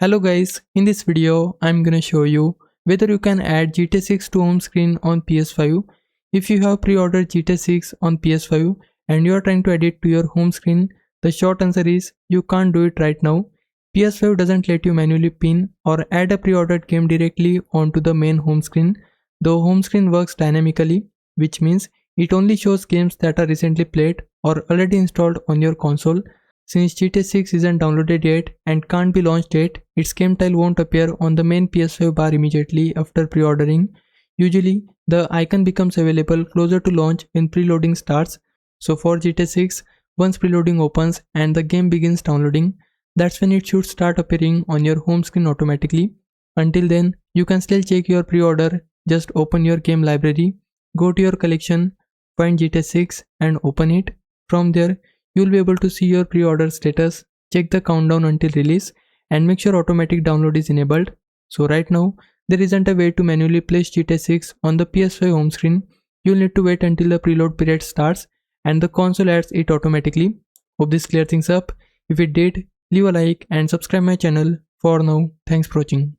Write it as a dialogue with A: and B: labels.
A: Hello guys, in this video I'm gonna show you whether you can add GTA 6 to home screen on PS5. If you have pre-ordered GTA 6 on PS5 and you are trying to add it to your home screen, the short answer is you can't do it right now. PS5 doesn't let you manually pin or add a pre-ordered game directly onto the main home screen. The home screen works dynamically, which means it only shows games that are recently played or already installed on your console. Since GTA 6 isn't downloaded yet and can't be launched yet, its game tile won't appear on the main PS5 bar immediately after pre-ordering. Usually, the icon becomes available closer to launch when preloading starts. So for GTA 6, once preloading opens and the game begins downloading, that's when it should start appearing on your home screen automatically. Until then, you can still check your pre-order. Just open your game library, go to your collection, find GTA 6 and open it. From there, you'll be able to see your pre-order status, check the countdown until release, and make sure automatic download is enabled. So right now, there isn't a way to manually place GTA 6 on the PS5 home screen. You'll need to wait until the preload period starts and the console adds it automatically. Hope this clears things up. If it did, leave a like and subscribe my channel. For now, thanks for watching.